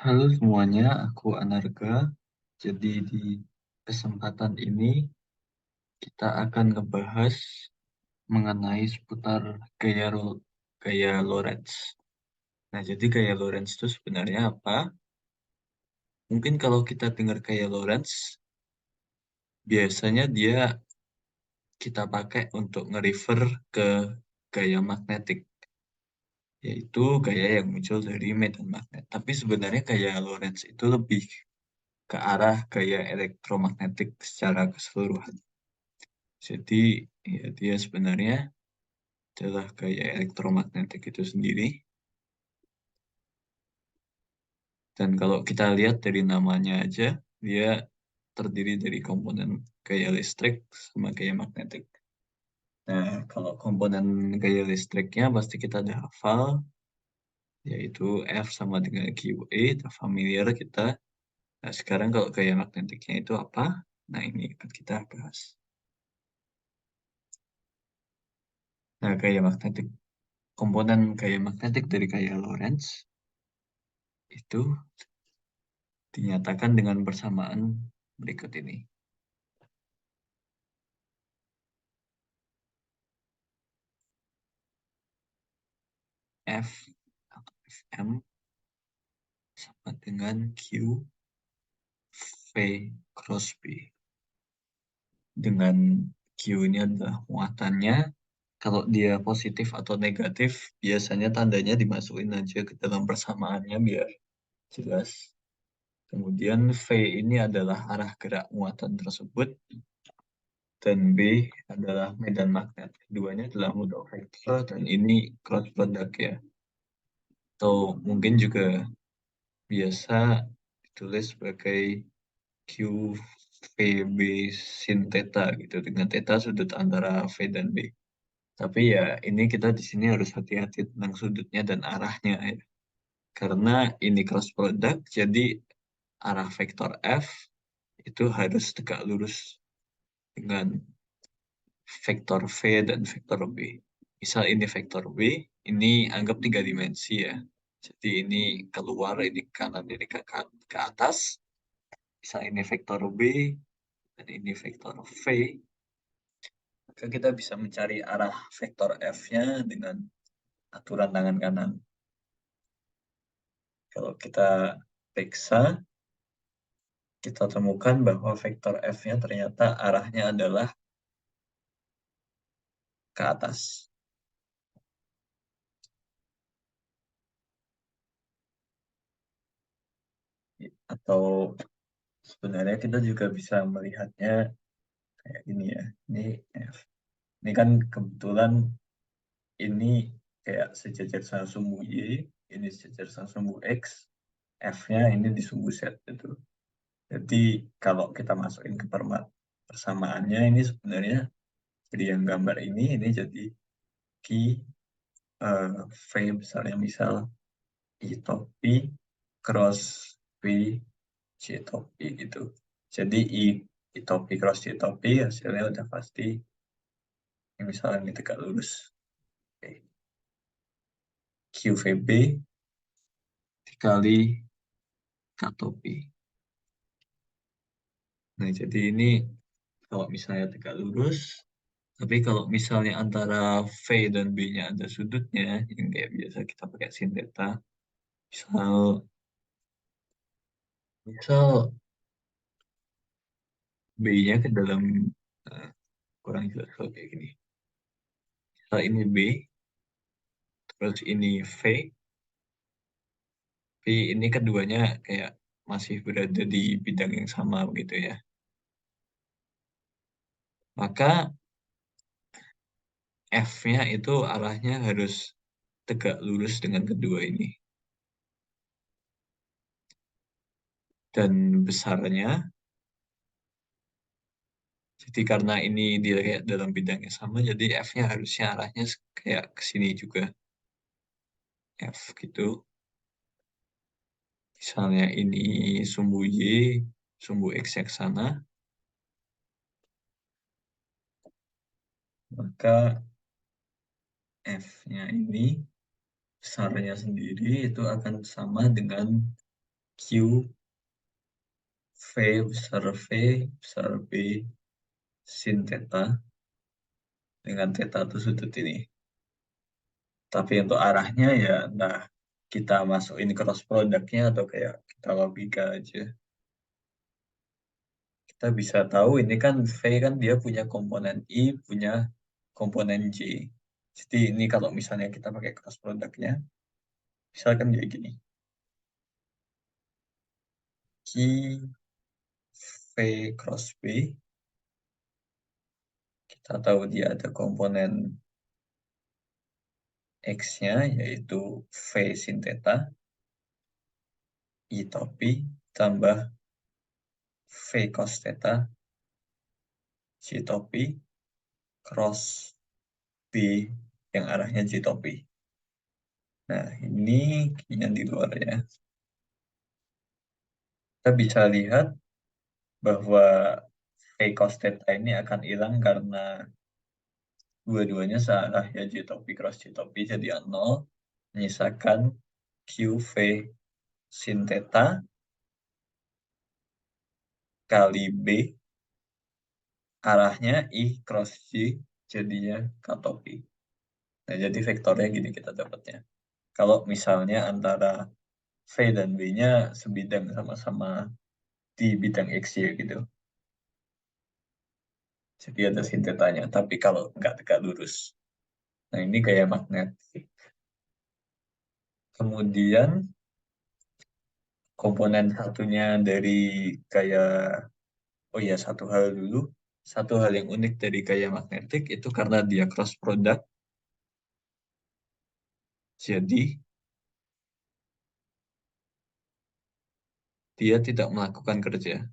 Halo semuanya, aku Anarga. Jadi di kesempatan ini kita akan ngebahas mengenai seputar gaya Lorentz. Nah, jadi gaya Lorentz itu sebenarnya apa? Mungkin kalau kita dengar gaya Lorentz, biasanya kita pakai untuk nge-refer ke gaya magnetik, yaitu gaya yang muncul dari medan magnet. Tapi sebenarnya gaya Lorentz itu lebih ke arah gaya elektromagnetik secara keseluruhan. Jadi, ya dia sebenarnya adalah gaya elektromagnetik itu sendiri. Dan kalau kita lihat dari namanya aja, dia terdiri dari komponen gaya listrik sama gaya magnetik. Nah, kalau komponen gaya listriknya pasti kita udah hafal, yaitu F sama dengan QE, udah familiar kita. Nah, sekarang kalau gaya magnetiknya itu apa? Nah, ini akan kita bahas. Nah, komponen gaya magnetik dari gaya Lorentz itu dinyatakan dengan persamaan berikut ini. F atau Fm sama dengan Q V cross B. Dengan Q ini adalah muatannya. Kalau dia positif atau negatif, biasanya tandanya dimasukin aja ke dalam persamaannya biar jelas. Kemudian V ini adalah arah gerak muatan tersebut. Dan B adalah medan magnet. Keduanya adalah modal vektor dan ini cross product ya. Atau mungkin juga biasa ditulis sebagai QVB sin theta gitu dengan theta sudut antara V dan B. Tapi ya ini kita di sini harus hati-hati tentang sudutnya dan arahnya ya. Karena ini cross product jadi arah vektor F itu harus tegak lurus dengan vektor V dan vektor B. Misal ini vektor B, ini anggap tiga dimensi ya. Jadi ini keluar, ini ke kanan, ini ke atas. Misal ini vektor B, dan ini vektor V, maka kita bisa mencari arah vektor F-nya dengan aturan tangan kanan. Kalau kita periksa, kita temukan bahwa vektor F-nya ternyata arahnya adalah ke atas. Atau sebenarnya kita juga bisa melihatnya kayak gini ya. Ini F. Ini kan kebetulan ini kayak sejajar sama sumbu Y, ini sejajar sama sumbu X, F-nya ini di sumbu Z itu. Jadi kalau kita masukin ke persamaannya ini sebenarnya jadi yang gambar ini jadi Q V besarnya misal I topi cross V C topi gitu. Jadi I topi cross C topi hasilnya udah pasti ini misalnya ini tegak lurus. Oke. QVB dikali K topi. Nah, jadi ini kalau misalnya tegak lurus, tapi kalau misalnya antara V dan B-nya ada sudutnya, yang kayak biasa kita pakai sin theta, misal, misal B-nya ke dalam, eh, kurang jelas kalau kayak gini. Misal ini B, terus ini V ini keduanya kayak masih berada di bidang yang sama begitu ya. Maka F-nya itu arahnya harus tegak lurus dengan kedua ini. Dan besarnya, jadi karena ini dia kayak dalam bidang yang sama, jadi F-nya harusnya arahnya kayak ke sini juga. F gitu. Misalnya ini sumbu Y, sumbu X yang sana, maka F-nya ini besarnya sendiri itu akan sama dengan Q V besar V besar B sin theta dengan theta itu sudut ini. Tapi untuk arahnya ya nah kita masukin cross produknya atau kayak kita logika aja. Kita bisa tahu ini kan V kan dia punya komponen I, punya komponen J. Jadi ini kalau misalnya kita pakai cross produknya, misalkan kayak gini. Q V cross B, kita tahu dia ada komponen X-nya, yaitu V sin theta, I topi, tambah V cos theta, J topi, cross B yang arahnya J topi. Nah, ini yang di luar ya. Kita bisa lihat bahwa V cos theta ini akan hilang karena dua-duanya searah ya, J topi cross J topi jadi 0, menyisakan QV sin theta kali B arahnya I cross J jadinya K topi. Nah, jadi vektornya gini kita dapatnya. Kalau misalnya antara V dan B-nya sebidang sama-sama di bidang X Y gitu. Jadi ada sin tetanya, tapi kalau nggak tegak lurus. Nah, ini kayak magnet. Kemudian komponen satunya dari kayak, oh ya satu hal dulu. Satu hal yang unik dari gaya magnetik itu karena dia cross product. Jadi dia tidak melakukan kerja.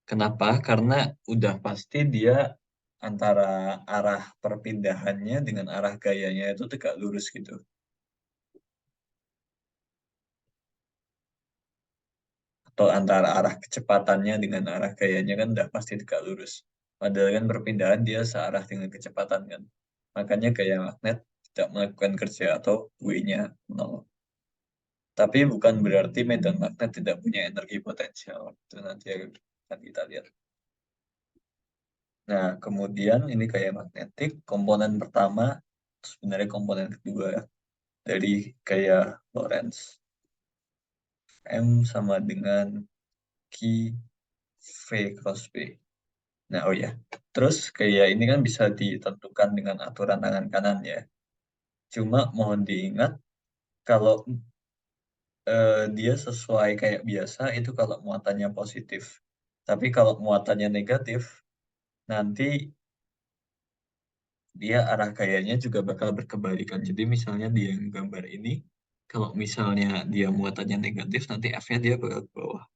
Kenapa? Karena udah pasti dia antara arah perpindahannya dengan arah gayanya itu tegak lurus gitu. Atau antara arah kecepatannya dengan arah gayanya kan udah pasti tegak lurus. Padahal kan perpindahan dia searah dengan kecepatan kan. Makanya gaya magnet tidak melakukan kerja atau W-nya 0. Tapi bukan berarti medan magnet tidak punya energi potensial. Itu nanti akan kita lihat. Nah, kemudian ini kayak magnetik. Komponen pertama, sebenarnya komponen kedua dari kayak Lorentz. M sama dengan Q V cross B. Nah, oh ya. Terus kayak ini kan bisa ditentukan dengan aturan tangan kanan ya. Cuma mohon diingat kalau dia sesuai kayak biasa itu kalau muatannya positif. Tapi kalau muatannya negatif, nanti dia arah gayanya juga bakal berkebalikan. Jadi misalnya di yang gambar ini, kalau misalnya dia muatannya negatif, nanti F-nya dia bakal ke bawah.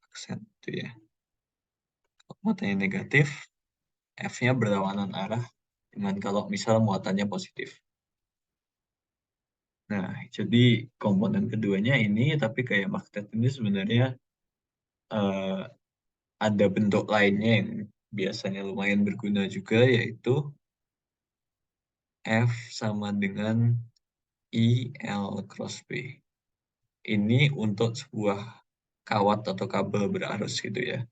Aksen itu ya. Kalau muatannya negatif, F-nya berlawanan arah dengan kalau misal muatannya positif. Nah, jadi komponen keduanya ini, tapi kayak magnet ini sebenarnya eh, ada bentuk lainnya yang biasanya lumayan berguna juga, yaitu F sama dengan I L cross B. Ini untuk sebuah kawat atau kabel berarus gitu ya,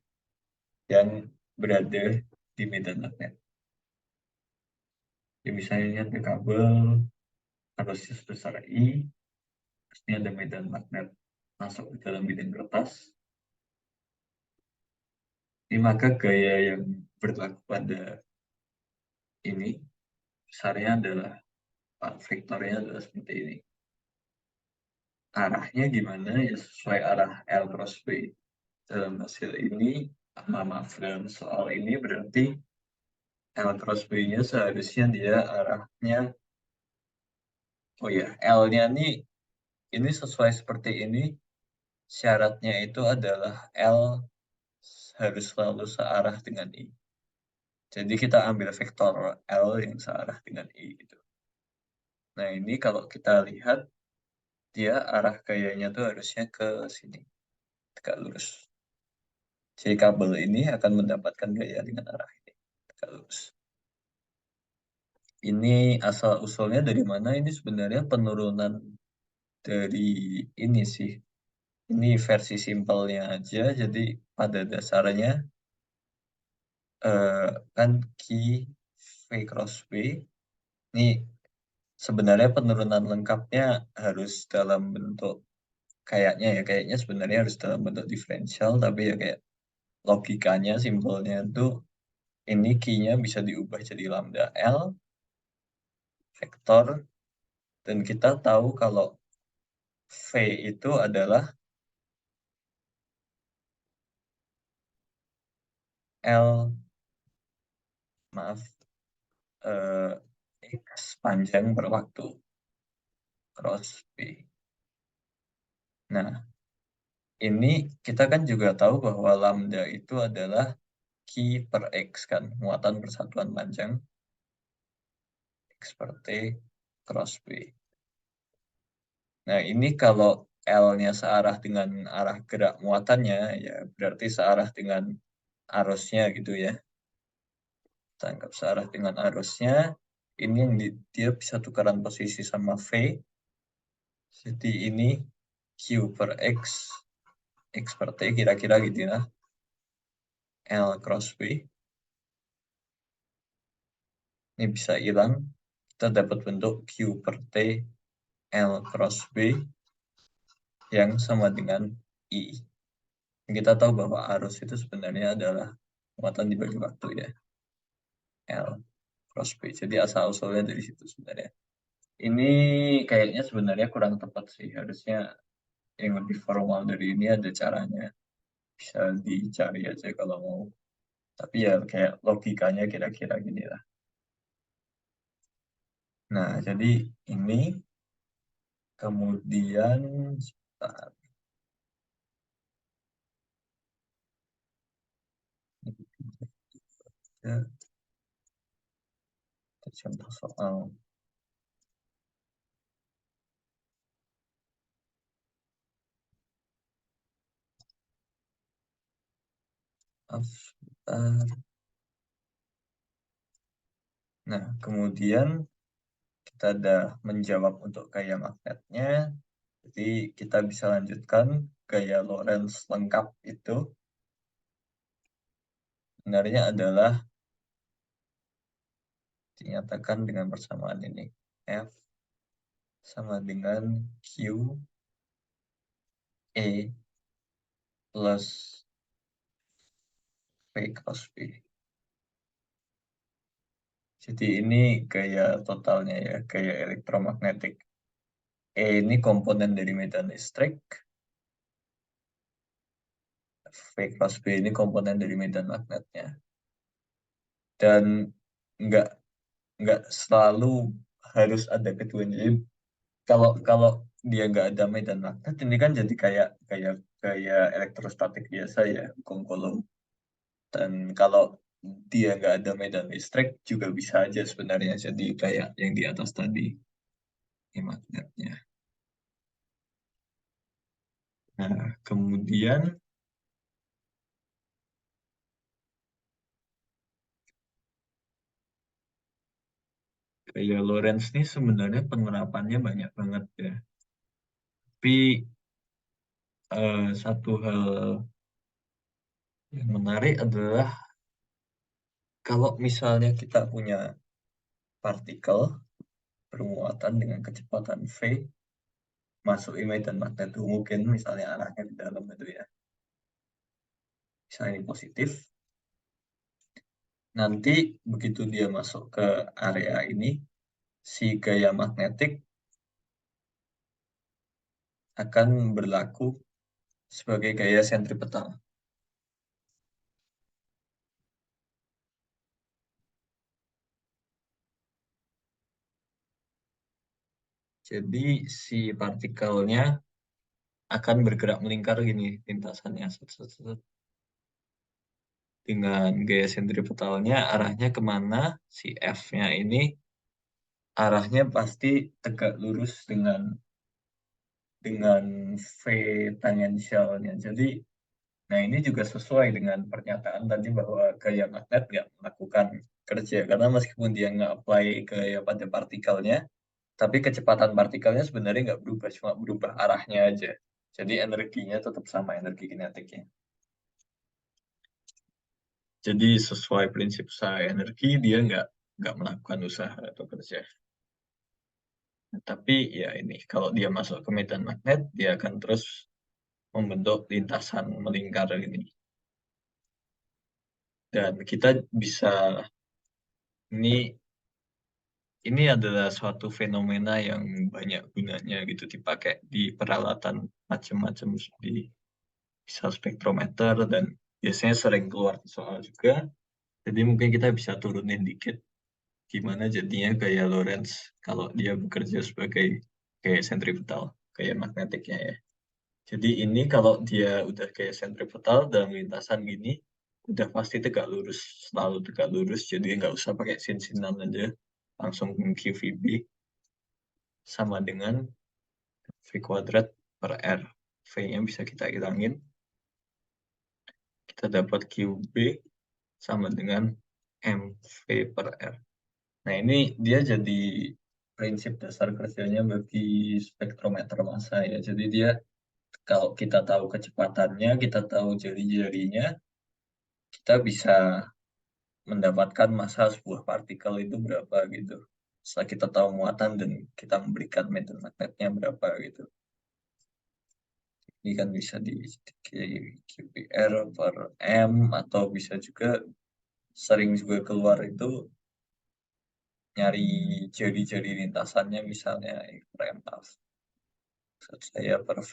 yang berada di medan magnet. Ya, misalnya lihat ke kabel arusnya sebesar I, terus ini ada medan magnet masuk ke dalam bidang kertas. Ini maka gaya yang berlaku pada ini besarnya adalah vektornya adalah seperti ini. Arahnya gimana ya sesuai arah L cross B. Dalam hasil ini, maaf, dalam soal ini berarti L cross B-nya seharusnya dia arahnya, oh ya, L-nya ini sesuai seperti ini, syaratnya itu adalah L harus selalu searah dengan I. Jadi kita ambil vektor L yang searah dengan I gitu. Nah, ini kalau kita lihat, dia arah gayanya tuh harusnya ke sini, tegak lurus. Jadi kabel ini akan mendapatkan gaya dengan arah ini, tegak lurus. Ini asal-usulnya dari mana? Ini sebenarnya penurunan dari ini sih. Ini versi simpelnya aja. Jadi pada dasarnya kan key V cross V ini sebenarnya penurunan lengkapnya harus dalam bentuk kayaknya sebenarnya harus dalam bentuk diferensial, tapi ya kayak logikanya simpelnya itu ini key-nya bisa diubah jadi lambda L vektor, dan kita tahu kalau V itu adalah L, maaf, eh, X panjang per waktu cross V. Nah, ini kita kan juga tahu bahwa lambda itu adalah key per X kan, muatan persatuan panjang X per T cross V. Nah, ini kalau L-nya searah dengan arah gerak muatannya, ya berarti searah dengan arusnya gitu ya. Kita anggap searah dengan arusnya. Ini yang dia bisa tukaran posisi sama V. Jadi ini Q per X per T kira-kira gitu ya. L cross V. Ini bisa hilang. Kita dapat bentuk Q per T L cross V yang sama dengan I. Kita tahu bahwa arus itu sebenarnya adalah muatan dibagi waktu ya. L cross V. Jadi asal-usulnya dari situ sebenarnya. Ini kayaknya sebenarnya kurang tepat sih. Harusnya yang lebih formal dari ini ada caranya. Bisa dicari aja kalau mau. Tapi ya kayak logikanya kira-kira gini lah. Nah, jadi ini kemudian sebentar, ya, contoh soal sebentar. Nah, kemudian kita udah menjawab untuk gaya magnetnya. Jadi kita bisa lanjutkan gaya Lorentz lengkap itu sebenarnya adalah dinyatakan dengan persamaan ini. F sama dengan Q E plus V cross V. Jadi ini gaya totalnya ya, gaya elektromagnetik. E ini komponen dari medan listrik, V cross V ini komponen dari medan magnetnya. Dan nggak nggak selalu harus ada keduanya. Jadi kalau kalau dia nggak ada medan magnet, ini kan jadi kayak kayak kayak elektrostatik biasa ya, hukum Dan kalau dia nggak ada medan listrik juga bisa aja sebenarnya jadi kayak yang di atas tadi, ini magnetnya. Nah, kemudian gaya Lorentz ini sebenarnya penerapannya banyak banget ya. Tapi satu hal yang menarik adalah kalau misalnya kita punya partikel bermuatan dengan kecepatan V masuk medan magnet mungkin misalnya arahnya di dalam itu ya. Misalnya ini positif, nanti begitu dia masuk ke area ini, si gaya magnetik akan berlaku sebagai gaya sentripetal. Jadi si partikelnya akan bergerak melingkar gini lintasannya. Dengan gaya sentripetalnya arahnya kemana, si F-nya ini arahnya pasti tegak lurus dengan V tangensialnya. Jadi, nah ini juga sesuai dengan pernyataan tadi bahwa gaya magnet nggak melakukan kerja. Karena meskipun dia nggak apply gaya pada partikelnya, Tapi kecepatan partikelnya sebenarnya nggak berubah, cuma berubah arahnya aja. Jadi energinya tetap sama, energi kinetiknya. Jadi sesuai prinsip usaha energi, dia nggak melakukan usaha atau kerja. Tapi ya ini, kalau dia masuk ke medan magnet, dia akan terus membentuk lintasan melingkar ini. Dan kita bisa, ini adalah suatu fenomena yang banyak gunanya gitu, dipakai di peralatan macam-macam, di bisa spektrometer, dan biasanya sering keluar di soal juga. Jadi mungkin kita bisa turunin dikit gimana jadinya gaya Lorentz kalau dia bekerja sebagai gaya sentripetal, gaya magnetiknya ya. Jadi ini kalau dia udah gaya sentripetal dalam lintasan gini, udah pasti tegak lurus, selalu tegak lurus, jadi nggak usah pakai sin-sinan aja, langsung QVB sama dengan V kuadrat per R. V-nya bisa kita hilangin, kita dapat QB sama dengan MV per R. Nah, ini dia jadi prinsip dasar kerjanya bagi spektrometer massa ya. Jadi dia, kalau kita tahu kecepatannya, kita tahu jari-jarinya, kita bisa mendapatkan massa sebuah partikel itu berapa gitu. Setelah kita tahu muatan dan kita memberikan medan magnetnya berapa gitu. Ini kan bisa di QPR per M, atau bisa juga sering juga keluar itu nyari jari-jari lintasannya, misalnya per M maksud saya per V.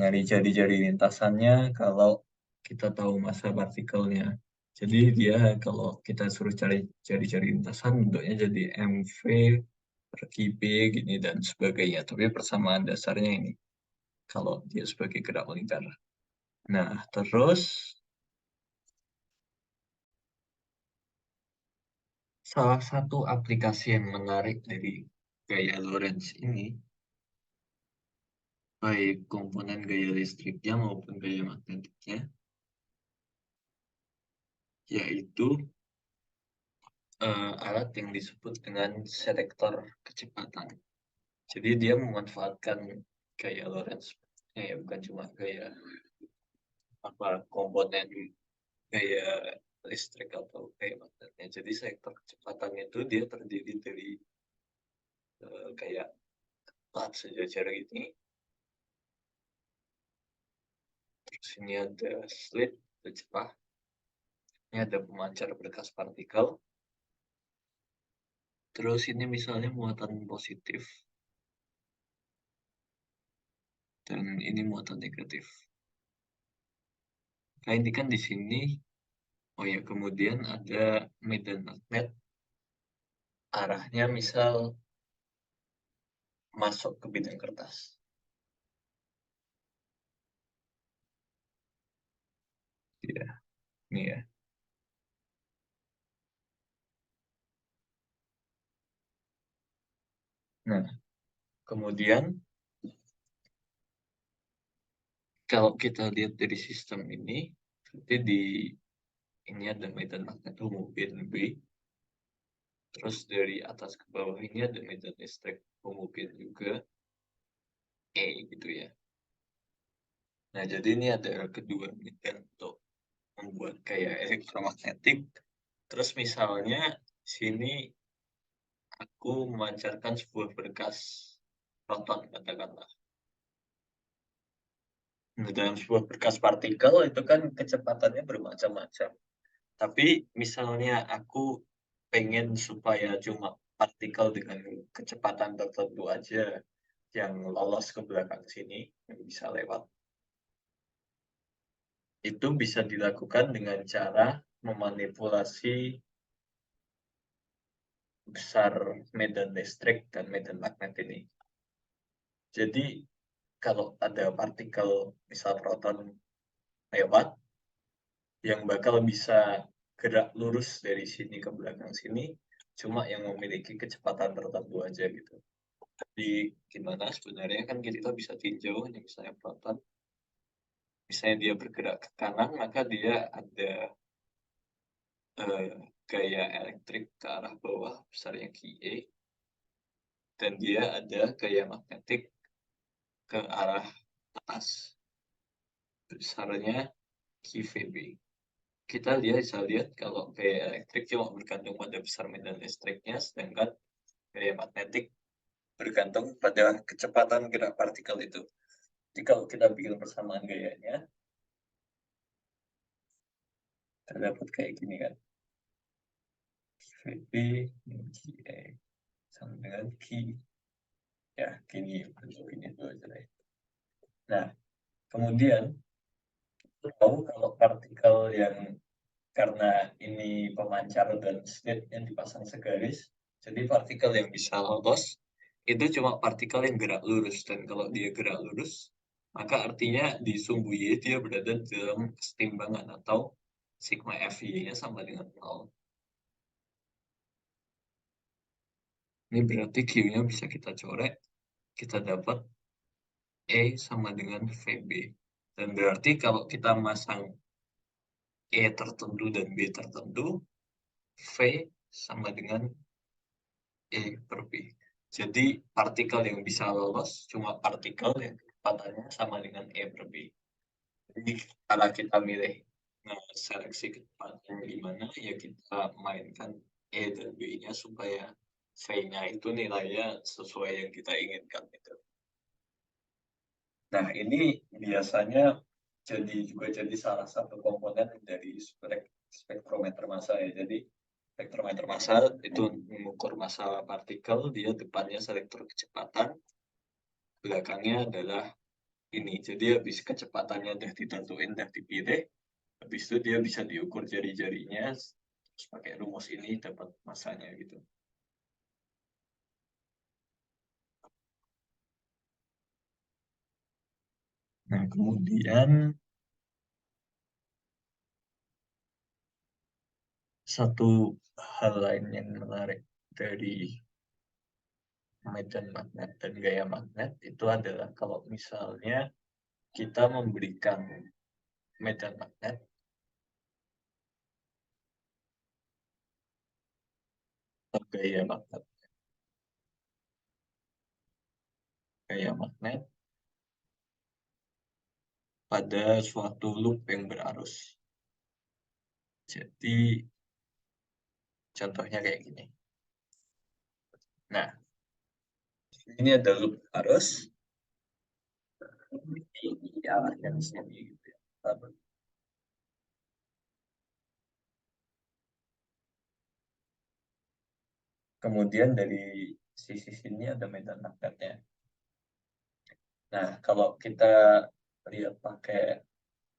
Nyari jari-jari lintasannya kalau kita tahu massa partikelnya. Jadi dia kalau kita suruh cari jari-jari lintasan, bentuknya jadi MV per KB gini dan sebagainya. Tapi persamaan dasarnya ini kalau dia sebagai gerak lingkar. Nah, terus salah satu aplikasi yang menarik dari gaya Lorentz ini, baik komponen gaya listriknya maupun gaya magnetiknya, yaitu alat yang disebut dengan selektor kecepatan. Jadi dia memanfaatkan gaya Lorentz, ya bukan cuma gaya komponen gaya listrik atau gaya magnetnya. Jadi selektor kecepatan itu dia terdiri dari kayak plat sejajar ini. Terus ini ada slit, ada celah. Ini ada pemancar berkas partikel. Terus ini misalnya muatan positif. Dan ini muatan negatif. Nah, ini kan di sini, oh ya, kemudian ada medan magnet. Arahnya misal masuk ke bidang kertas. Ya, ini ya. Nah, kemudian kalau kita lihat dari sistem ini, berarti ini ada medan magnet umum B dan B. Terus dari atas ke bawah ini ada medan listrik umum B juga, E gitu ya. Nah, jadi ini ada kedua medan untuk membuat kayak elektromagnetik. Terus misalnya sini aku memancarkan sebuah berkas proton katakanlah. Nah, dalam sebuah berkas partikel itu kan kecepatannya bermacam-macam. Tapi misalnya aku pengen supaya cuma partikel dengan kecepatan tertentu aja yang lolos ke belakang sini, yang bisa lewat. Itu bisa dilakukan dengan cara memanipulasi besar medan listrik dan medan magnet ini. Jadi kalau ada partikel, misal proton lewat, yang bakal bisa gerak lurus dari sini ke belakang sini, cuma yang memiliki kecepatan tertentu aja gitu. Jadi gimana sebenarnya kan kita bisa tinjau, misalnya proton, misalnya dia bergerak ke kanan, maka dia ada gaya elektrik ke arah bawah besarnya QE, dan dia ada gaya magnetik ke arah atas besarnya QVB. Kita bisa lihat kalau gaya elektrik cuma bergantung pada besar medan listriknya, sedangkan gaya magnetik bergantung pada kecepatan gerak partikel itu. Jadi kalau kita bikin persamaan gayanya, terdapat kayak gini kan. VB GA sama dengan Q. Ya, gini bentuk ini dulu aja deh. Nah, kemudian tahu kalau partikel yang karena ini pemancar dan slit yang dipasang segaris, jadi partikel yang bisa lolos itu cuma partikel yang gerak lurus, dan kalau dia gerak lurus maka artinya di sumbu Y dia berada dalam kesetimbangan atau sigma FY-nya sama dengan 0. Ini berarti Q-nya bisa kita coret, kita dapat E sama dengan VB. Dan berarti kalau kita masang E tertentu dan B tertentu, V sama dengan E per B. Jadi partikel yang bisa lolos cuma partikel yang kecepatannya sama dengan E per B. Jadi cara kita milih seleksi kecepatannya gimana, ya kita mainkan E dan B-nya supaya V-nya itu nilainya sesuai yang kita inginkan. Gitu. Nah, ini biasanya jadi salah satu komponen dari spektrometer massa ya. Jadi spektrometer massa itu mengukur massa partikel, dia depannya selektor kecepatan, belakangnya adalah ini. Jadi habis kecepatannya udah ditentuin, udah dipilih, habis itu dia bisa diukur jari-jarinya, terus pakai rumus ini dapat massanya gitu. Nah, kemudian satu hal lain yang menarik dari medan magnet dan gaya magnet itu adalah kalau misalnya kita memberikan medan magnet atau gaya magnet pada suatu loop yang berarus. Jadi contohnya kayak gini. Nah, ini ada loop arus, ini arahnya di sini gitu ya. Kemudian dari sisi sini ada medan magnetnya. Nah, kalau kita lihat pakai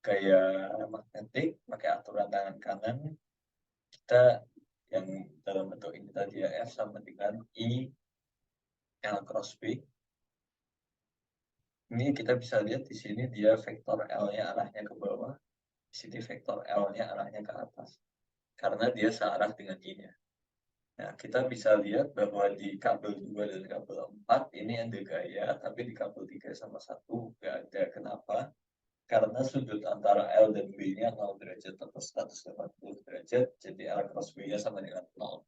gaya magnetik, pakai aturan tangan kanan, kita yang dalam bentuk ini tadi ya, F sama dengan I L cross B. Ini kita bisa lihat di sini dia vektor L-nya arahnya ke bawah, di sini vektor L-nya arahnya ke atas, karena dia searah dengan I-nya. Nah, kita bisa lihat bahwa di kabel 2 dan kabel 4 ini ada gaya, tapi di kabel 3 sama 1 nggak ada. Kenapa? Karena sudut antara L dan B-nya 0 derajat atau 180 derajat, jadi L cross B-nya sama dengan 0.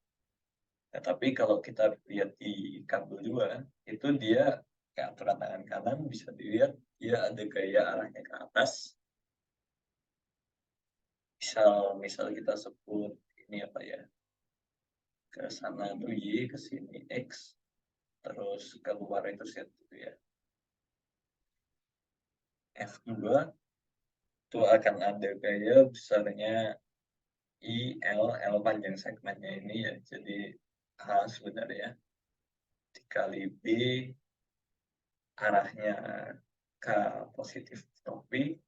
Nah, tapi kalau kita lihat di kabel 2, itu dia kayak aturan tangan kanan, bisa dilihat dia ada gaya arahnya ke atas. Misal kita sebut ini apa ya, ke sana itu Y, ke sini X, terus keluar itu Z gitu ya. F2 itu akan ada gaya besarnya I, L panjang segmennya ini ya, jadi H sebenarnya dikali B arahnya ke positif topi,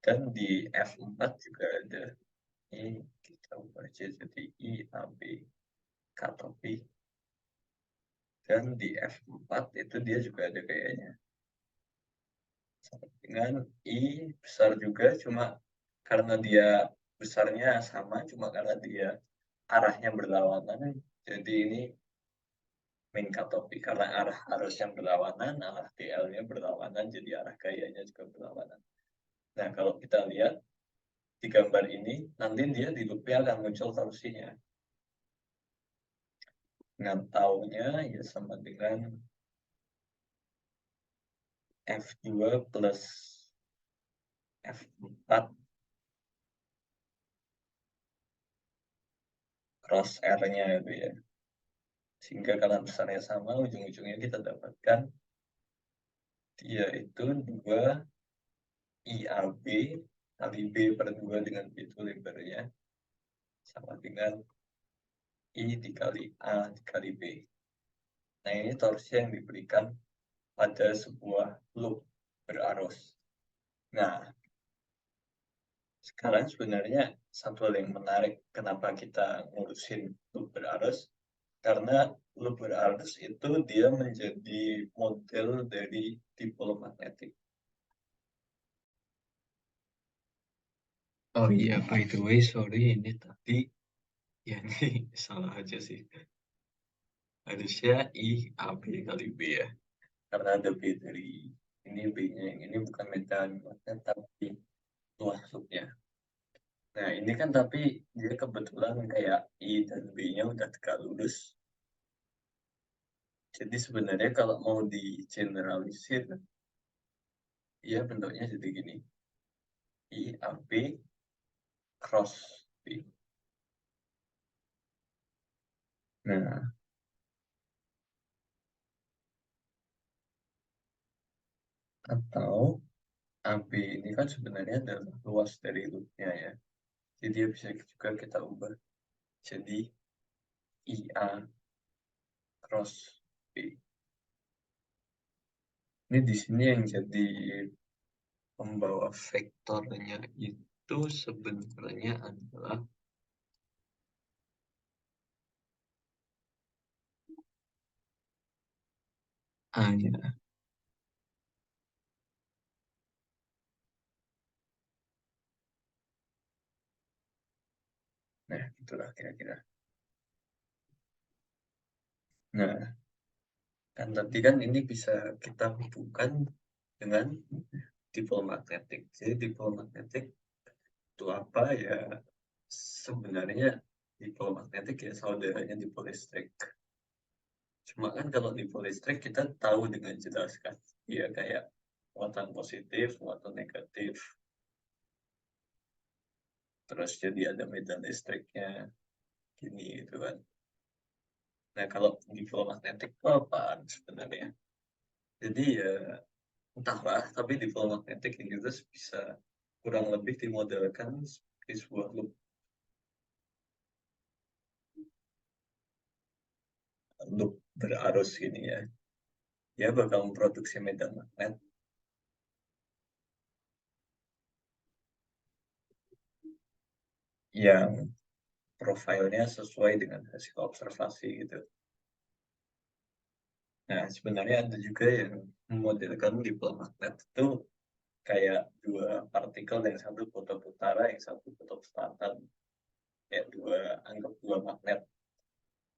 dan di F4 juga ada ini, kita baca jadi I, AB, K topi, dan di F4 itu dia juga ada gayanya dengan I besar juga, cuma karena dia besarnya sama, cuma karena dia arahnya berlawanan, jadi ini min katopi, karena arah arus yang berlawanan, arah TL-nya berlawanan, jadi arah gayanya juga berlawanan. Nah, kalau kita lihat di gambar ini, nanti dia di loopnya akan muncul torsinya. Nah, taunya ya sama dengan F2 plus F4 cross R-nya itu ya. Sehingga kalau besarnya sama, ujung-ujungnya kita dapatkan dia itu 2 IAB kali B per 2 dengan B itu lebarnya sama dengan I dikali A dikali B. Nah, ini torsi yang diberikan pada sebuah loop berarus. Nah, sekarang sebenarnya satu hal yang menarik kenapa kita ngurusin loop berarus, karena loop berarus itu dia menjadi model dari dipol magnetik. Oh iya, by the way, sorry ini tadi ya ini salah aja sih. Harusnya I AB kali B ya. Karena ada B dari ini B-nya yang ini bukan medan magnet tapi luas loopnya. Nah, ini kan tapi dia kebetulan kayak I dan B-nya udah tegak lurus. Jadi sebenarnya kalau mau di generalisir, ya bentuknya jadi gini. I AB cross B. Nah, atau AB ini kan sebenarnya adalah luas dari loopnya ya. Jadi dia bisa juga kita ubah jadi IA cross B. Ini di sini yang jadi pembawa vektornya itu sebenarnya adalah A ya. Nah, itulah kira-kira. Nah, kan tadi kan ini bisa kita hubungkan dengan dipol magnetik. Jadi dipol magnetik itu apa ya? Sebenarnya dipol magnetik ya saudaranya dipol listrik. Cuma kan kalau dipol listrik kita tahu dengan jelas kan, ya kayak muatan positif, muatan negatif. Terus jadi ada medan listriknya, gini gitu kan. Nah, kalau dipol magnetik itu apaan sebenarnya? Jadi ya entahlah, tapi dipol magnetik ini terus bisa kurang lebih dimodelkan seperti sebuah loop berarus ini ya. Dia bakal memproduksi medan magnet yang profilnya sesuai dengan hasil observasi gitu. Nah, sebenarnya ada juga yang memodelkan dipol magnet itu kayak dua partikel, yang satu kutub utara, yang satu kutub selatan. Kayak anggap dua magnet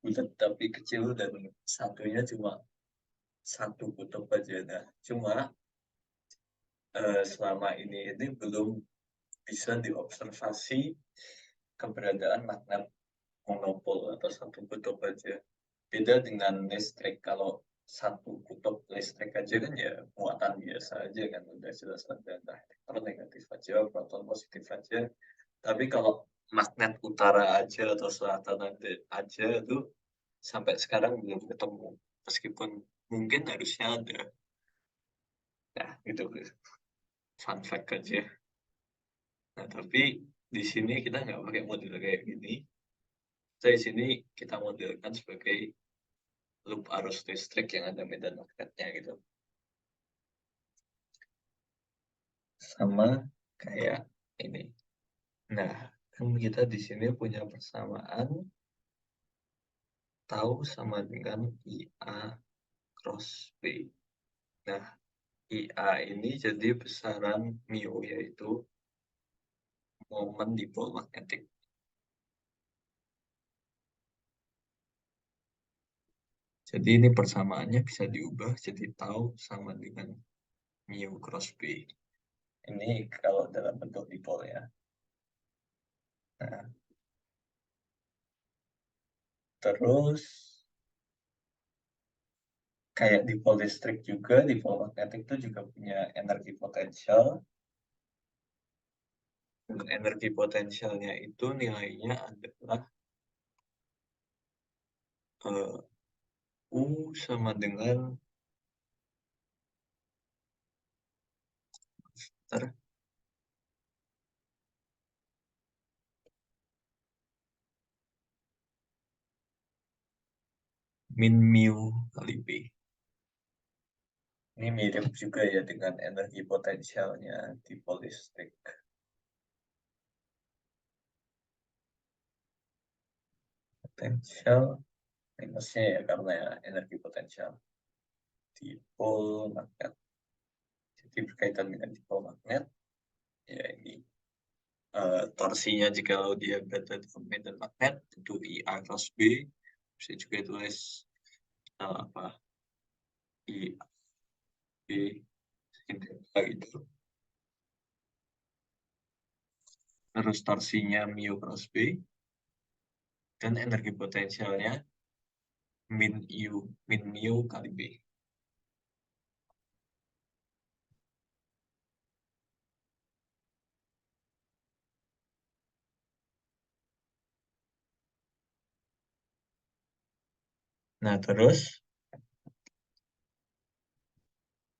bulat tapi kecil dan satunya cuma satu kutub aja. Nah, cuma selama ini belum bisa diobservasi keberadaan magnet monopol atau satu kutub aja. Beda dengan listrik, kalau satu kutub listrik aja kan ya muatan biasa aja kan, udah jelas ada entah elektron negatif aja, proton positif aja. Tapi kalau magnet utara aja atau selatan aja itu sampai sekarang belum ketemu, meskipun mungkin harusnya ada. Nah, itu fun fact aja. Nah, tapi di sini kita nggak pakai model kayak gini. Di sini kita modelkan sebagai loop arus listrik yang ada medan magnetnya gitu. Sama kayak ini. Nah, kan kita di sini punya persamaan tau sama dengan IA cross B. Nah, IA ini jadi besaran mu, yaitu momen dipol magnetik. Jadi ini persamaannya bisa diubah jadi tau sama dengan mu cross B. Ini kalau dalam bentuk dipol ya. Nah, terus kayak dipol listrik juga, dipol magnetik itu juga punya energi potensial. Dan energi potensialnya itu nilainya adalah U sama dengan min mu kali B. Ini mirip juga ya dengan energi potensialnya dipol listrik. Potensial minusnya ya karena energi potensial. Dipol magnet. Jadi berkaitan dengan dipol magnet, ya ini torsinya jika dia berada di medan magnet itu IA cross B. Bisa juga tulis apa I B gitu. Terus torsinya mu cross B dan energi potensialnya min mu kali B. Nah, terus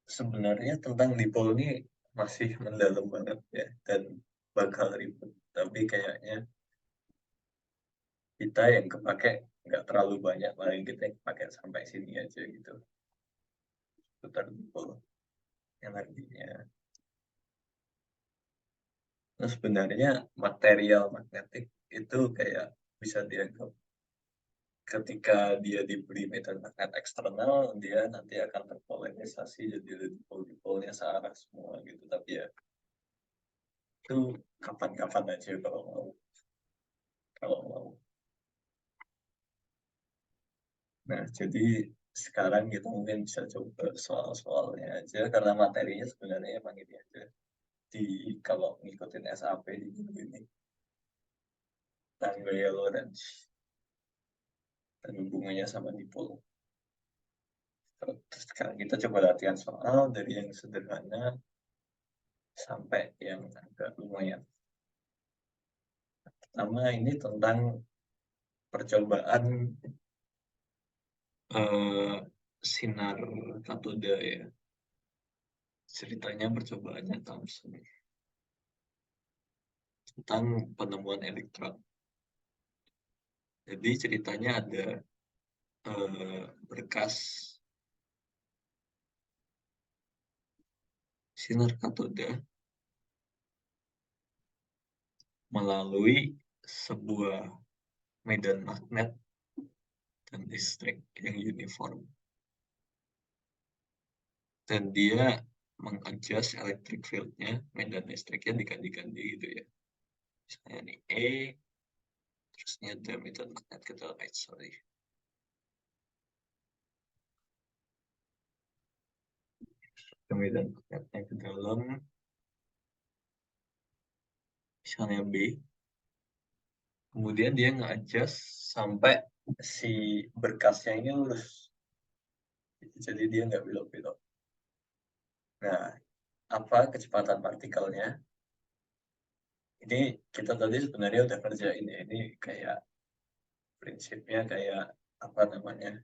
sebenarnya tentang dipol ini masih mendalam banget ya dan bakal ribet. Tapi kayaknya kita yang kepake nggak terlalu banyak, paling kita yang kepake sampai sini aja gitu. Putar dipol energinya. Nah, sebenarnya material magnetik itu kayak bisa dianggap ketika dia diberi medan magnet eksternal, dia nanti akan terpolarisasi jadi dipol-dipolnya searah semua gitu. Tapi ya itu kapan-kapan aja kalau mau. Nah, jadi sekarang kita mungkin bisa coba soal-soalnya aja karena materinya sebenarnya emang ini aja. Kalau ngikutin SAP di minggu ini, tanggal Lorentz dan hubungannya sama dipol. Terus sekarang kita coba latihan soal dari yang sederhana sampai yang agak lumayan. Pertama ini tentang percobaan sinar katoda ya. Ceritanya percobaannya Thomson tentang penemuan elektron. Jadi ceritanya ada berkas sinar katoda melalui sebuah medan magnet dan listrik yang uniform. Dan dia mengadjust electric field-nya, medan listriknya diganti-ganti gitu ya. Misalnya ini E, terusnya ada medan magnet ke dalam sorry. Medan magnetnya ke dalam, misalnya B. Kemudian dia nge-adjust sampai si berkasnya ini lurus. Jadi dia nggak belok-belok. Nah, apa kecepatan partikelnya? Ini kita tadi sebenarnya udah kerjain ya. Ini kayak prinsipnya kayak apa namanya?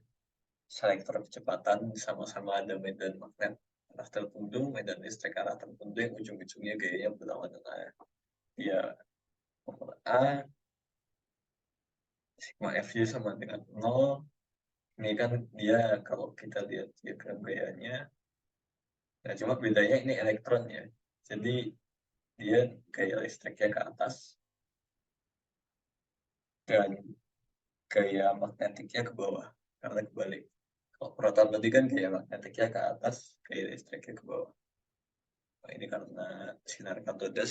Selektor kecepatan sama-sama ada medan magnet arah tertentu, medan listrik arah tertentu yang ujung-ujungnya gayanya berlawanan arah. Ya, nomor A, sigma Fj sama dengan 0. Ini kan dia kalau kita lihat diagram gayanya, nah cuma bedanya ini elektron ya. Jadi dia gaya listriknya ke atas dan gaya magnetiknya ke bawah. Karena kebalik. Kalau proton tadi kan gaya magnetiknya ke atas, gaya listriknya ke bawah. Nah, ini karena sinar katoda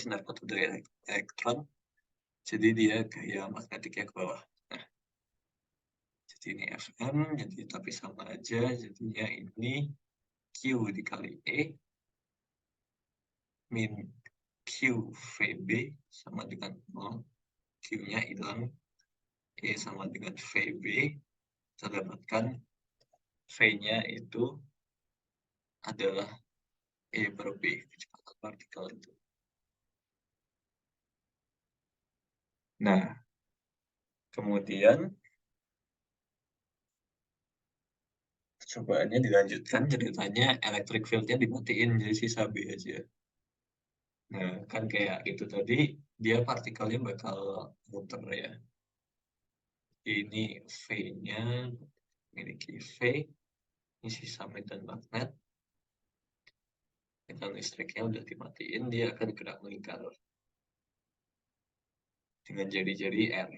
elektron, jadi dia gaya magnetiknya ke bawah. Nah, jadi ini Fm, jadi tapi sama aja, jadinya ini Q dikali E min QVB sama dengan 0. Q-nya hilang, E sama dengan VB, kita dapatkan V-nya itu adalah E per B, kecepatan partikel itu. Nah, kemudian percobaannya dilanjutkan, ceritanya electric field-nya dimatiin, jadi sisa B aja. Nah, kan kayak itu tadi, dia partikelnya bakal muter ya. Ini V-nya, memiliki V, ini sisa medan magnet, medan listriknya udah dimatiin, dia akan gerak melingkar dengan jari-jari R.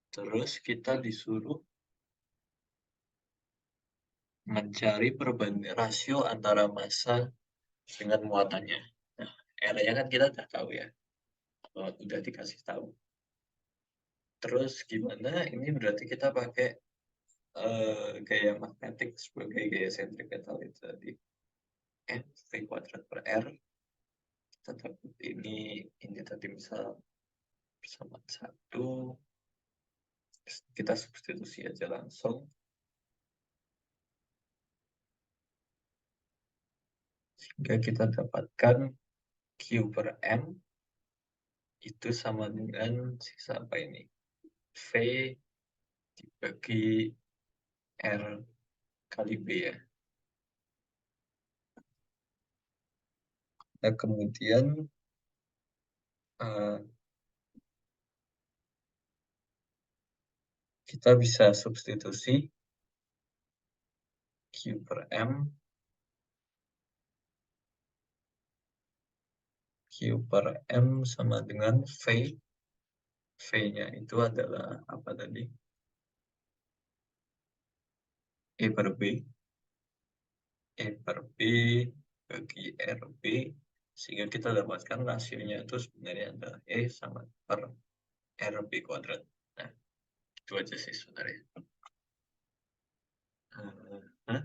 Terus kita disuruh mencari perbandingan rasio antara massa dengan muatannya. Nah, R-nya kan kita udah tahu ya, udah dikasih tahu. Terus gimana? Ini berarti kita pakai gaya magnetik sebagai gaya sentripetal itu tadi. V kuadrat per R. Kita dapat ini tadi misal bersama satu. Kita substitusi aja langsung. Sehingga kita dapatkan Q per M itu sama dengan sisa apa ini? V dibagi R kali B ya. Nah, kemudian kita bisa substitusi Q per M, Q per M sama dengan V. V-nya itu adalah apa tadi? E per B. E per B bagi RB. Sehingga kita dapatkan rasionya itu sebenarnya adalah E sama per RB kuadrat. Nah, itu aja sih sebenarnya. Hah?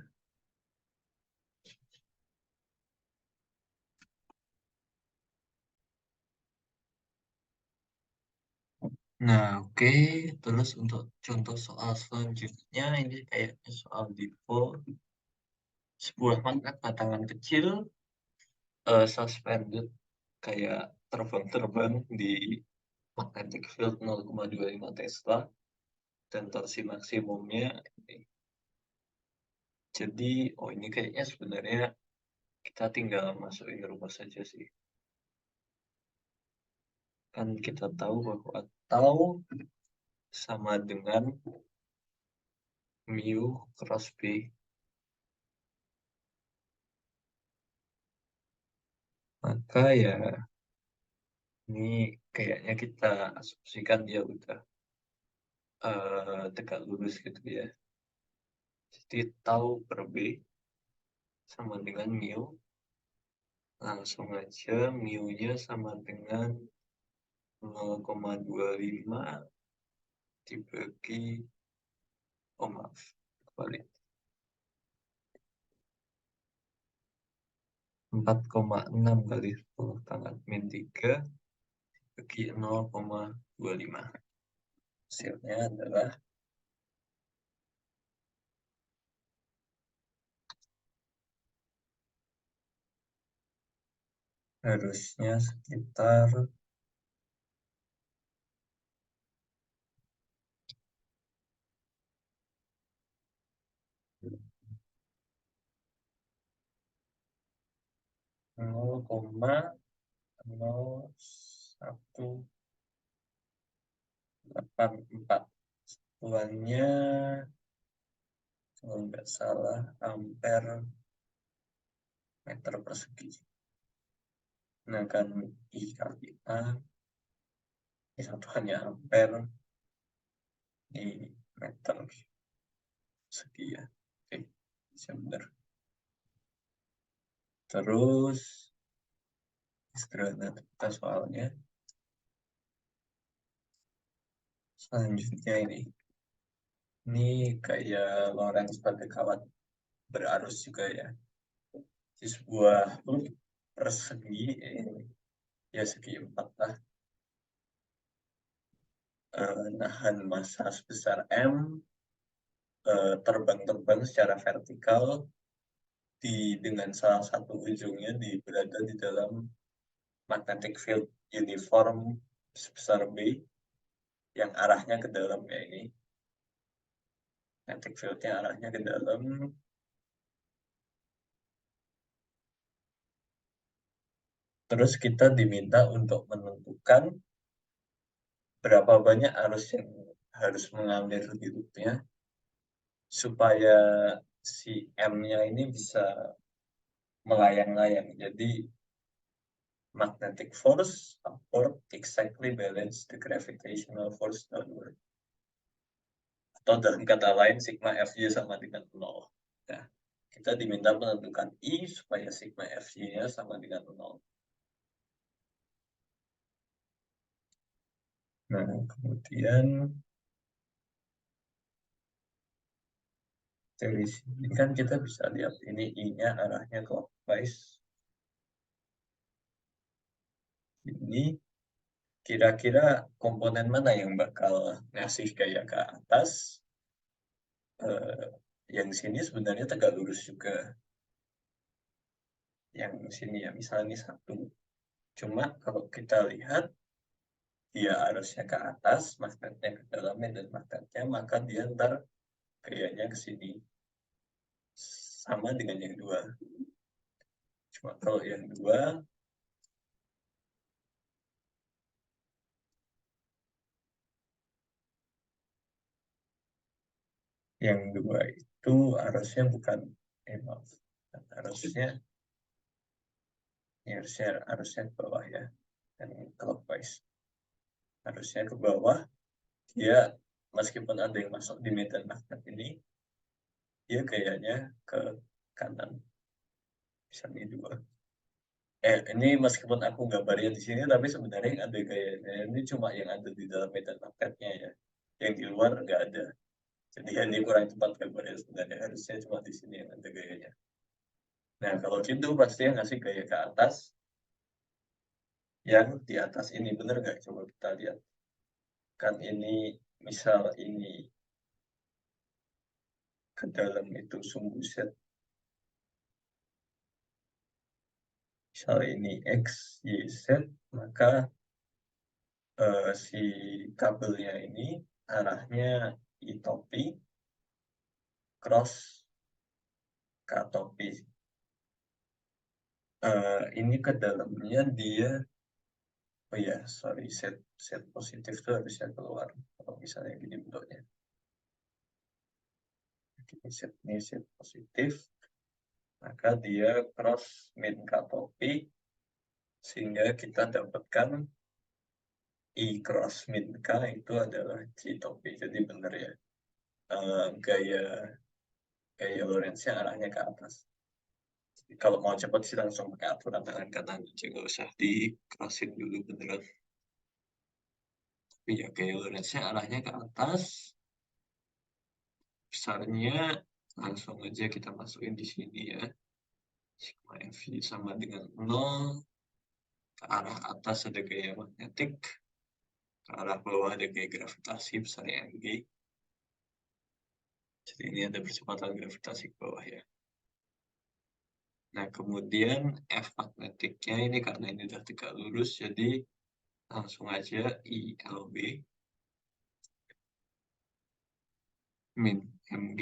Nah, oke. Terus untuk contoh soal selanjutnya, ini kayaknya soal dipo. Sebuah magnet batangan kecil suspended kayak terbang-terbang di magnetic field 0,25 Tesla dan torsi maksimumnya ini. Jadi, ini kayaknya sebenarnya kita tinggal masukin rumus saja sih. Kan kita tahu bahwa tau sama dengan mu cross B. Maka ya ini kayaknya kita asumsikan dia udah tegak lurus gitu ya. Jadi tau per B sama dengan mu. Langsung aja mu-nya sama dengan 0,25 dibagi, maaf, kebalik. 4,6 kali 10 pangkat min 3 bagi 0,25. Hasilnya adalah harusnya sekitar 0,0184. Satuannya kalau nggak salah ampere meter persegi. Nah kan I kali A, ini satuannya ampere, ini meter persegi ya. Oke, bisa benar. Terus sederhana kita soalnya. Selanjutnya ini kayak Lorentz pada kawat berarus juga ya. Di sebuah persegi, ya segi 4 lah. nahan massa sebesar M, terbang-terbang secara vertikal dengan salah satu ujungnya berada di dalam magnetic field uniform sebesar B yang arahnya ke dalam ya ini. Magnetic field-nya arahnya ke dalam. Terus kita diminta untuk menentukan berapa banyak arus yang harus mengalir di loopnya supaya si M-nya ini bisa melayang-layang. Jadi magnetic force upward exactly balance the gravitational force downward. Atau dalam kata lain, sigma Fj sama dengan 0. Nah, kita diminta menentukan I supaya sigma Fj-nya sama dengan 0. Nah, kemudian dari sini kan kita bisa lihat ini I-nya arahnya clockwise. Ini kira-kira komponen mana yang bakal ngasih gaya ke atas? Yang sini sebenarnya tegak lurus juga. Yang sini ya, misalnya ini 1. Cuma kalau kita lihat, dia arusnya ke atas, magnetnya ke dalamnya dan magnetnya, maka dia ntar gayanya ke sini. Sama dengan yang 2. Cuma kalau yang 2, itu arusnya bukan maaf, arusnya ke bawah ya, dan clockwise. Arusnya ke bawah, dia meskipun ada yang masuk di medan magnet ini, dia gayanya ke kanan. Misalnya 2. Ini meskipun aku gambarnya di sini, tapi sebenarnya yang ada gayanya ini cuma yang ada di dalam medan magnetnya ya. Yang di luar nggak ada. Jadi ini kurang tepat gambarnya sebenarnya. Harusnya cuma di sini yang ada gayanya. Nah, kalau gitu pasti yang ngasih gaya ke atas, yang di atas ini. Bener nggak? Coba kita lihat. Kan ini, misal ini ke dalam itu sumbu set. Misal ini X, Y, Z, maka si kabelnya ini arahnya I topi cross K topi. Ini ke dalamnya dia, oh ya, sorry, set positif itu harusnya keluar. Kalau misalnya gini bentuknya. Ini set positif, maka dia cross min K topi, sehingga kita dapatkan I cross min K itu adalah J topi. Jadi benar ya, gaya Lorentz-nya arahnya ke atas. Jadi, kalau mau cepat sih langsung pakai aturan tangan kanan aja, nggak usah dikerasin dulu beneran. Tapi ya gaya Lorentz-nya arahnya ke atas, besarnya langsung aja kita masukin di sini ya. Sigma Fj sama dengan 0. Ke arah atas ada gaya magnetik, ke arah bawah ada gaya gravitasi besarnya mg. Jadi ini ada percepatan gravitasi ke bawah ya. Nah, kemudian F magnetiknya ini karena ini udah tegak lurus, jadi langsung aja ILB min mg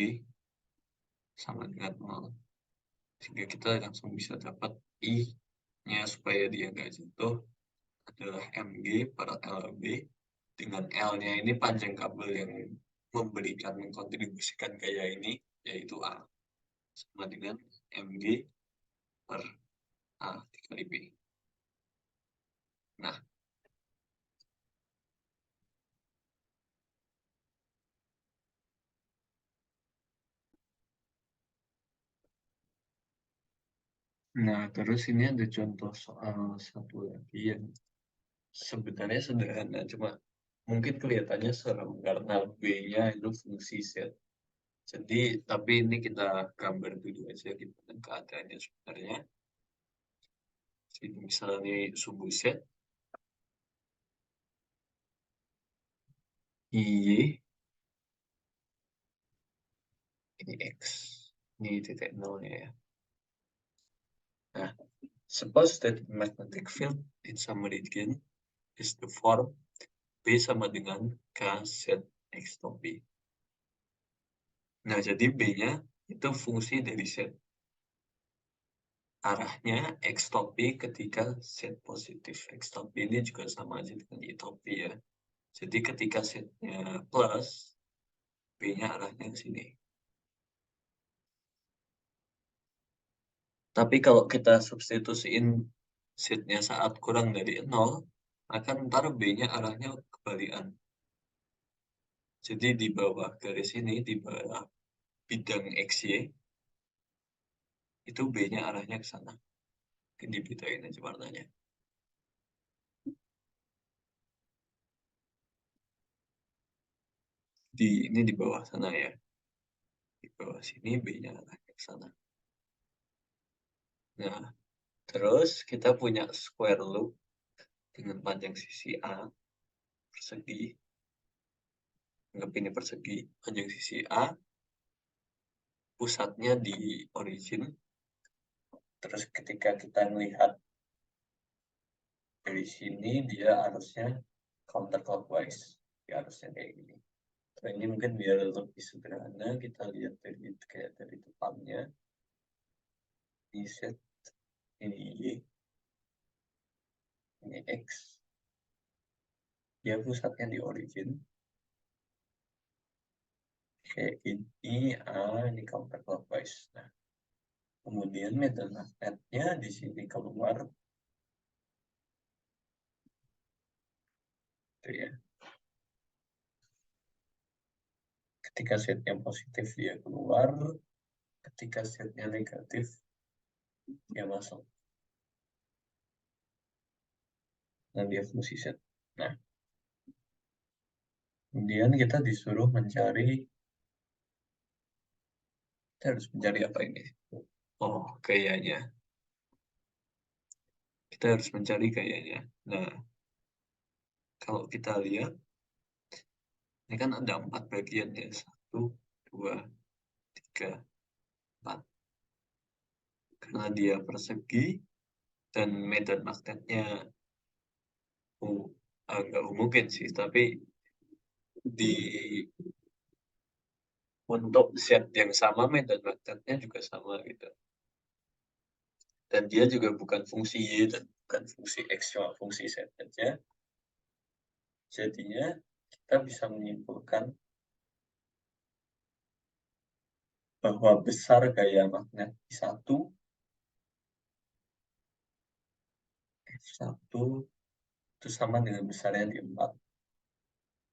sama dengan 0. Sehingga kita langsung bisa dapat I-nya supaya dia nggak jatuh adalah mg per LB, dengan L-nya ini panjang kabel yang mengkontribusikan gaya ini, yaitu A, sama dengan mg per A dikali B. Nah, terus ini ada contoh soal satu lagi yang sebenarnya sederhana, cuma mungkin kelihatannya serem karena B-nya itu fungsi Z. Jadi, tapi ini kita gambar dulu aja gimana keadaannya sebenarnya. Jadi, misalnya ini sumbu Z. Y, ini X, ini titik nolnya ya. Nah, suppose that the magnetic field in some region is the form B sama dengan K Z X topi. Nah, jadi B-nya itu fungsi dari Z. Arahnya X topi ketika Z positif. X topi ini juga sama aja dengan Y topi ya. Jadi ketika Z-nya plus, B-nya arahnya ke sini. Tapi kalau kita substitusiin Z-nya saat kurang dari 0, maka ntar B-nya arahnya kebalikan. Jadi di bawah garis ini, di bawah bidang XY, itu B-nya arahnya ke sana. Ini dibedain aja warnanya. Ini di bawah sana ya. Di bawah sini B-nya arahnya ke sana. Nah, terus kita punya square loop dengan panjang sisi A persegi. Anggap ini persegi, panjang sisi A, pusatnya di origin. Terus ketika kita melihat dari sini, dia harusnya counterclockwise. Dia harusnya kayak gini. Nah, ini mungkin biar lebih sederhana, kita lihat dari depannya. Ini Z, ini Y, ini X. Dia pusatnya di origin. Kayak ini A, ini counterclockwise. Nah, kemudian medan magnetnya di sini keluar. Itu ya. Ketika Z-nya positif, dia keluar. Ketika Z-nya negatif, dia masuk. Dan dia fungsi Z. Nah, kemudian kita disuruh mencari, kita harus mencari apa ini? Oh, gayanya. Kita harus mencari gayanya. Nah, kalau kita lihat, ini kan ada 4 bagian ya. 1, 2, 3, 4. Karena dia persegi, dan medan magnetnya agak mungkin sih, tapi di untuk Z yang sama, medan magnetnya juga sama gitu. Dan dia juga bukan fungsi Y dan bukan fungsi X, cuma fungsi Z saja. Jadinya kita bisa menyimpulkan bahwa besar gaya magnet I1, F1 itu sama dengan besarnya di 4.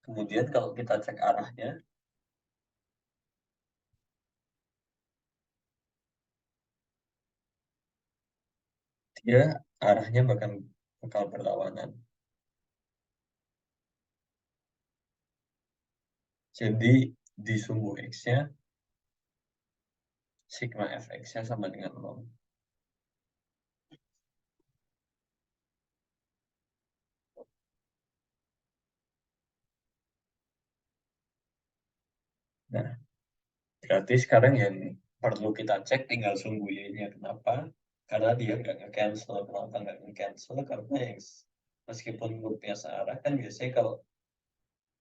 Kemudian kalau kita cek arahnya, dia arahnya bakal berlawanan. Jadi di sumbu X-nya, sigma Fx-nya sama dengan 0. Nah, berarti sekarang yang perlu kita cek tinggal sumbu Y-nya. Kenapa? Karena dia nggak nge-cancel. Kenapa nggak nge-cancel? Karena yang meskipun loopnya searah, kan biasanya kalau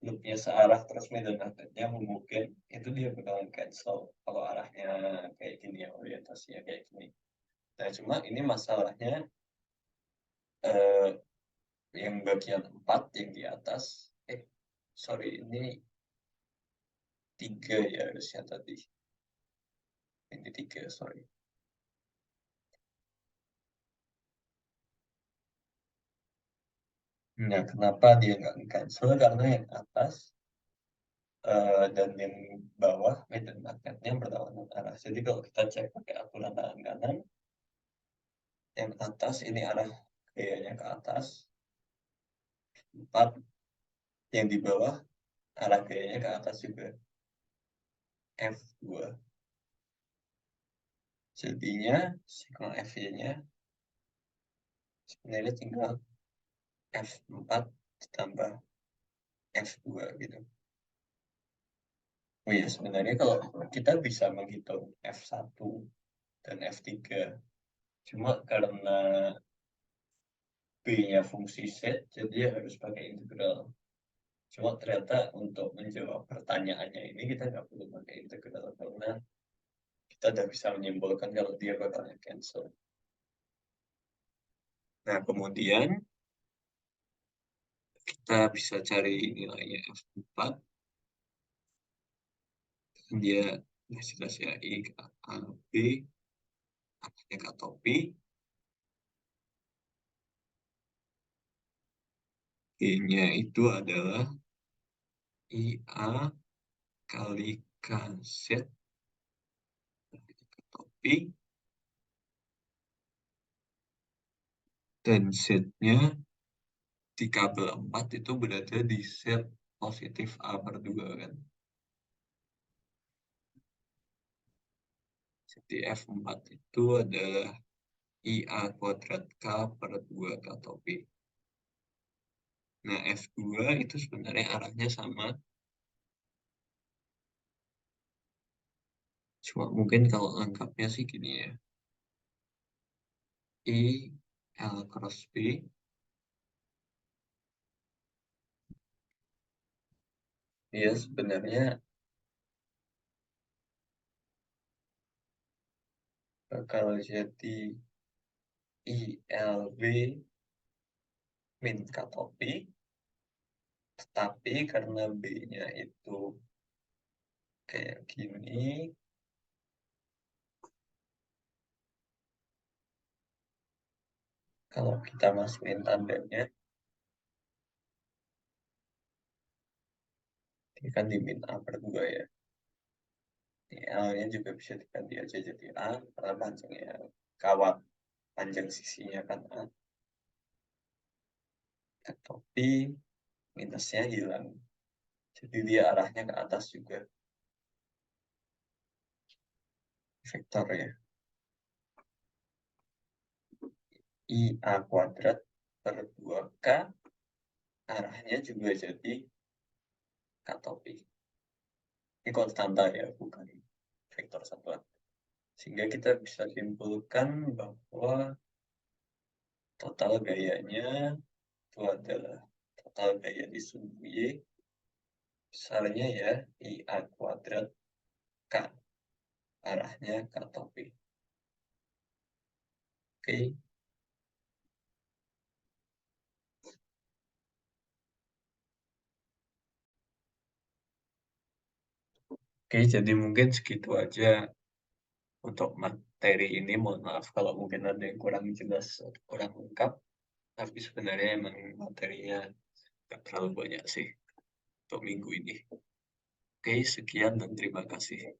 loopnya searah terus medan magnetnya mungkin itu dia bakalan cancel kalau arahnya kayak gini ya, orientasinya kayak gini. Nah, cuma ini masalahnya yang bagian 4 yang di atas, sorry, ini 3 ya harusnya tadi. Ini 3, sorry. Nah, kenapa dia nggak cancel? Karena yang atas dan yang bawah medan magnetnya berlawanan arah. Jadi kalau kita cek pakai aturan tangan kanan, yang atas ini arah gayanya ke atas, 4, yang di bawah arah gayanya ke atas juga, F2. Jadinya sigma F-nya sebenarnya tinggal F4 ditambah F2 gitu. Oh ya, sebenarnya kalau kita bisa menghitung F1 dan F3, cuma karena B-nya fungsi set, jadi ya harus pakai integral. Cuma ternyata untuk menjawab pertanyaannya ini kita nggak perlu pakai integral, karena kita udah bisa menyimpulkan kalau dia bakalnya cancel. Nah, kemudian kita bisa cari nilainya F4. Dia jelas ya, I, A, B, arahnya ke topi. B-nya itu adalah IA kali KZ ke topi. Dan Z-nya di kabel 4 itu berada di Z positif A per 2 kan. Jadi F4 itu adalah IA kuadrat K per 2 K topi. Nah, F2 itu sebenarnya arahnya sama. Cuma mungkin kalau lengkapnya sih gini ya. I L cross B dia sebenarnya bakal jadi ILB min K topi, tetapi karena B-nya itu kayak gini, kalau kita masukin tandanya, ini kan di min A per 2 ya. Ini L-nya juga bisa diganti aja jadi A, karena panjangnya kawat panjang sisinya kan A. Topi minusnya hilang. Jadi dia arahnya ke atas juga. Vektor ya. IA kuadrat per 2K arahnya juga jadi K topi. Ini konstanta ya, bukan vektor satuan. Sehingga kita bisa simpulkan bahwa total gayanya itu adalah total gaya di sumbu Y, besarnya ya IA kuadrat K, arahnya K topi. Oke. Oke, jadi mungkin segitu aja untuk materi ini. Mohon maaf kalau mungkin ada yang kurang jelas atau kurang lengkap, tapi sebenarnya emang materinya nggak terlalu banyak sih untuk minggu ini. Oke, sekian dan terima kasih.